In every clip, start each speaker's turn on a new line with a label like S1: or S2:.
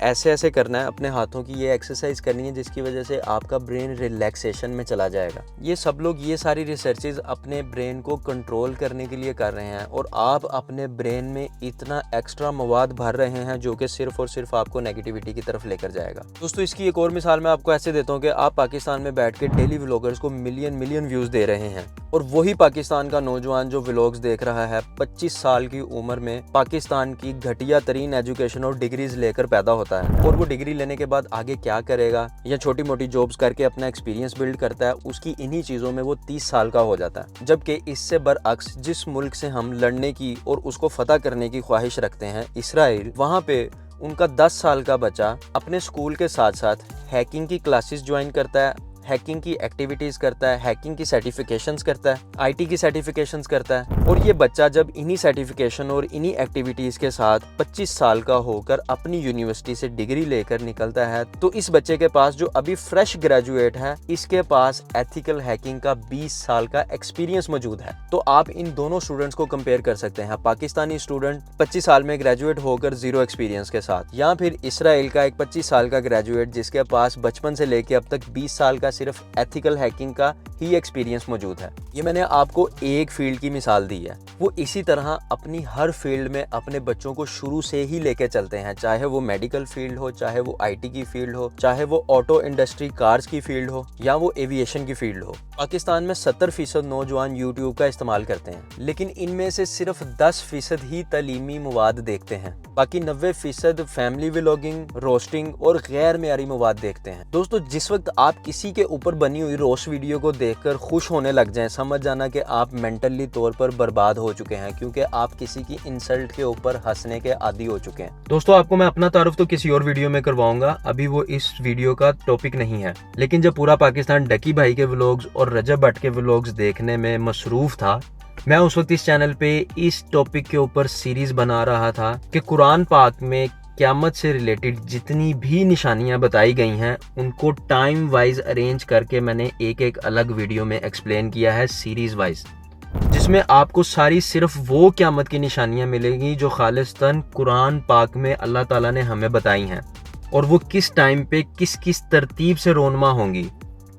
S1: ایسے ایسے کرنا ہے، اپنے ہاتھوں کی یہ ایکسرسائز کرنی ہے جس کی وجہ سے آپ کا برین ریلیکسیشن میں چلا جائے گا۔ یہ سب لوگ یہ ساری ریسرچز اپنے برین کو کنٹرول کرنے کے لیے کر رہے ہیں، اور آپ اپنے برین میں اتنا ایکسٹرا مواد بھر رہے ہیں جو کہ صرف اور صرف آپ کو نیگیٹیوٹی کی طرف لے کر جائے گا۔ دوستو اس کی ایک اور مثال میں آپ کو ایسے دیتا ہوں کہ آپ پاکستان میں بیٹھ کے ڈیلی ولاگرز کو ملین ویوز دے رہے ہیں، اور وہی پاکستان کا نوجوان جو ولاگز دیکھ رہا ہے 25 سال کی عمر میں پاکستان کی گھٹیا ترین ایجوکیشن اور ڈگریز لے کر پیدا ہوتا ہے، اور وہ ڈگری لینے کے بعد آگے کیا کرے گا، یا چھوٹی موٹی جابز کر کے اپنا ایکسپیرینس بلڈ کرتا ہے، اس کی انہی چیزوں میں وہ 30 سال کا ہو جاتا ہے۔ جبکہ اس سے برعکس جس ملک سے ہم لڑنے کی اور اس کو فتح کرنے کی خواہش رکھتے ہیں، اسرائیل، وہاں پہ ان کا 10 سال کا بچہ اپنے اسکول کے ساتھ ساتھ ہیکنگ کی کلاسز جوائن کرتا ہے، ہیکنگ کی ایکٹیویٹیز کرتا ہے، ہیکنگ کی سرٹیفیکیشنز کرتا ہے، آئی ٹی کی سرٹیفیکیشنز کرتا ہے، اور یہ بچہ جب انہی سرٹیفیکیشن اور انہی ایکٹیویٹیز کے ساتھ 25 سال کا ہو کر اپنی یونیورسٹی سے ڈگری لے کر نکلتا ہے، تو اس بچے کے پاس جو ابھی فریش گریجویٹ ہے، اس کے پاس ایتھیکل ہیکنگ کا 20 سال کا ایکسپیرینس موجود ہے۔ تو آپ ان دونوں اسٹوڈنٹس کو کمپیئر کر سکتے ہیں، پاکستانی اسٹوڈنٹ 25 سال میں گریجویٹ ہو کر زیرو ایکسپیرینس کے ساتھ، یا پھر اسرائیل کا ایک 25 سال کا گریجویٹ جس کے پاس بچپن سے لے کے اب تک 20 سال کا صرف ایتھیکل ہیکنگ کا ہی ایکسپیرینس موجود ہے۔ یہ میں نے آپ کو ایک فیلڈ کی مثال دی ہے، وہ اسی طرح اپنی ہر فیلڈ میں اپنے بچوں کو شروع سے ہی لے کے چلتے ہیں، چاہے وہ میڈیکل فیلڈ ہو، چاہے وہ آئی ٹی کی فیلڈ ہو، چاہے وہ آٹو انڈسٹری کارز کی فیلڈ ہو، یا وہ ایوییشن کی فیلڈ ہو۔ پاکستان میں 70% نوجوان یوٹیوب کا استعمال کرتے ہیں، لیکن ان میں سے صرف 10% ہی تعلیمی مواد دیکھتے ہیں، باقی 90% فیملی ولاگنگ، روسٹنگ اور غیر معیاری مواد دیکھتے ہیں۔ دوستو جس وقت آپ کسی کے اوپر بنی ہوئی روسٹ ویڈیو کو دیکھ کر خوش ہونے لگ جائیں، سمجھ جانا کہ آپ مینٹلی طور پر برباد ہو چکے ہیں، کیونکہ آپ کسی کی انسلٹ کے اوپر ہنسنے کے عادی ہو چکے ہیں۔ دوستو آپ کو میں اپنا تعارف تو کسی اور ویڈیو میں کرواؤں گا، ابھی وہ اس ویڈیو کا ٹاپک نہیں ہے، لیکن جب پورا پاکستان ڈکی بھائی کے ولاگز اور رجب بٹ کے ولاگز دیکھنے میں مصروف تھا، میں اس وقت اس چینل پہ اس ٹاپک کے اوپر سیریز بنا رہا تھا کہ قرآن پاک میں قیامت سے ریلیٹڈ جتنی بھی نشانیاں بتائی گئی ہیں ان کو ٹائم وائز ارینج کر کے میں نے ایک الگ ویڈیو میں ایکسپلین کیا ہے سیریز وائز، جس میں آپ کو ساری صرف وہ قیامت کی نشانیاں ملیں گی جو خالصتاً قرآن پاک میں اللہ تعالیٰ نے ہمیں بتائی ہیں، اور وہ کس ٹائم پہ کس ترتیب سے رونما ہوں گی۔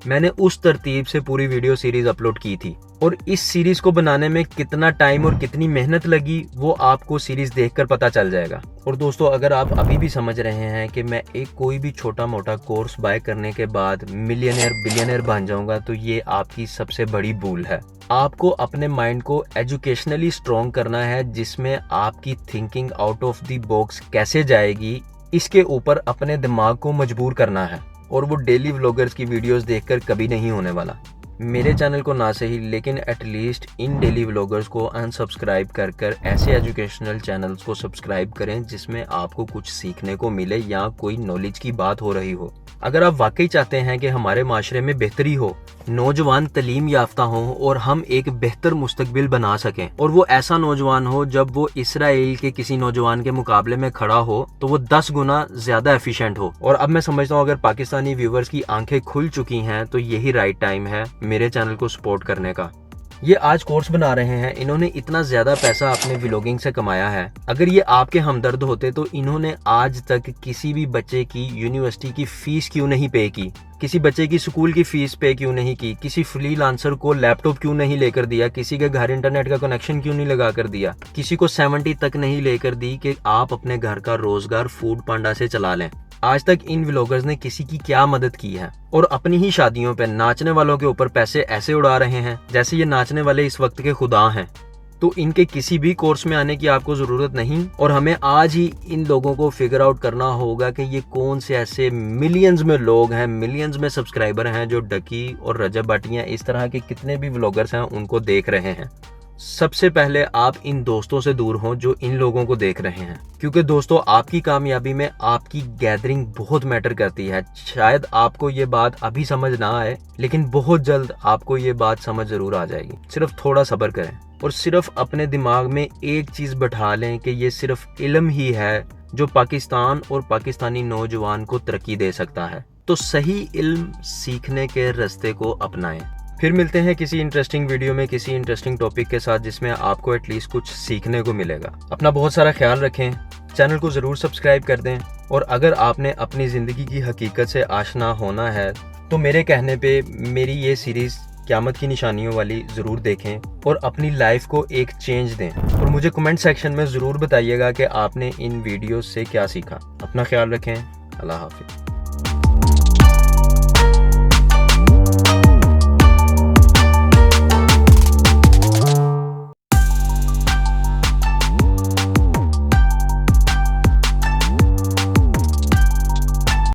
S1: میں نے اس ترتیب سے پوری ویڈیو سیریز اپلوڈ کی تھی، اور اس سیریز کو بنانے میں کتنا ٹائم اور کتنی محنت لگی وہ آپ کو سیریز دیکھ کر پتہ چل جائے گا۔ اور دوستو اگر آپ ابھی بھی سمجھ رہے ہیں کہ میں کوئی بھی چھوٹا موٹا کورس بائی کرنے کے بعد ملینئر بلینئر بن جاؤں گا، تو یہ آپ کی سب سے بڑی بھول ہے۔ آپ کو اپنے مائنڈ کو ایجوکیشنلی اسٹرانگ کرنا ہے، جس میں آپ کی thinking out of the box کیسے جائے گی اس کے اوپر اپنے دماغ کو مجبور کرنا ہے، اور وہ ڈیلی ولاگرز کی ویڈیوز دیکھ کر کبھی نہیں ہونے والا۔ میرے چینل کو نہ صحیح لیکن ایٹ لیسٹ ان ڈیلی ولاگرز کو انسبسکرائب کر ایسے ایجوکیشنل چینلز کو سبسکرائب کریں جس میں آپ کو کچھ سیکھنے کو ملے یا کوئی نالج کی بات ہو رہی ہو۔ اگر آپ واقعی چاہتے ہیں کہ ہمارے معاشرے میں بہتری ہو، نوجوان تعلیم یافتہ ہوں اور ہم ایک بہتر مستقبل بنا سکیں، اور وہ ایسا نوجوان ہو جب وہ اسرائیل کے کسی نوجوان کے مقابلے میں کھڑا ہو تو وہ 10 گنا زیادہ ایفیشینٹ ہو، اور اب میں سمجھتا ہوں اگر پاکستانی ویورز کی آنکھیں کھل چکی ہیں تو یہی رائٹ ٹائم ہے میرے چینل کو سپورٹ کرنے کا۔ یہ آج کورس بنا رہے ہیں، انہوں نے اتنا زیادہ پیسہ اپنے ولاگنگ سے کمایا ہے، اگر یہ آپ کے ہمدرد ہوتے تو انہوں نے آج تک کسی بھی بچے کی یونیورسٹی کی فیس کیوں نہیں پے کی، کسی بچے کی سکول کی فیس پے کیوں نہیں کی، کسی فری لانسر کو لیپ ٹاپ کیوں نہیں لے کر دیا، کسی کے گھر انٹرنیٹ کا کنیکشن کیوں نہیں لگا کر دیا، کسی کو 70 تک نہیں لے کر دی کہ آپ اپنے گھر کا روزگار فوڈ پانڈا سے چلا لیں۔ آج تک ان ولاگرز نے کسی کی کیا مدد کی ہے، اور اپنی ہی شادیوں پہ ناچنے والوں کے اوپر پیسے ایسے اڑا رہے ہیں جیسے یہ ناچنے والے اس وقت کے خدا ہیں۔ تو ان کے کسی بھی کورس میں آنے کی آپ کو ضرورت نہیں، اور ہمیں آج ہی ان لوگوں کو فگر آؤٹ کرنا ہوگا کہ یہ کون سے ایسے ملینز میں لوگ ہیں، ملینز میں سبسکرائبر ہیں جو ڈکی اور رجب بٹیاں اس طرح کے کتنے بھی ولاگرز ہیں ان کو دیکھ رہے ہیں۔ سب سے پہلے آپ ان دوستوں سے دور ہوں جو ان لوگوں کو دیکھ رہے ہیں، کیونکہ دوستو آپ کی کامیابی میں آپ کی گیدرنگ بہت میٹر کرتی ہے۔ شاید آپ کو یہ بات ابھی سمجھ نہ آئے، لیکن بہت جلد آپ کو یہ بات سمجھ ضرور آ جائے گی۔ صرف تھوڑا صبر کریں اور صرف اپنے دماغ میں ایک چیز بٹھا لیں کہ یہ صرف علم ہی ہے جو پاکستان اور پاکستانی نوجوان کو ترقی دے سکتا ہے۔ تو صحیح علم سیکھنے کے راستے کو اپنائیں۔ پھر ملتے ہیں کسی انٹرسٹنگ ویڈیو میں کسی انٹرسٹنگ ٹاپک کے ساتھ جس میں آپ کو ایٹ لیسٹ کچھ سیکھنے کو ملے گا۔ اپنا بہت سارا خیال رکھیں، چینل کو ضرور سبسکرائب کر دیں۔ اور اگر آپ نے اپنی زندگی کی حقیقت سے آشنا ہونا ہے تو میرے کہنے پہ میری یہ سیریز قیامت کی نشانیوں والی ضرور دیکھیں اور اپنی لائف کو ایک چینج دیں، اور مجھے کمنٹ سیکشن میں ضرور بتائیے گا کہ آپ نے ان ویڈیوز سے کیا سیکھا۔ اپنا خیال رکھیں، اللہ حافظ۔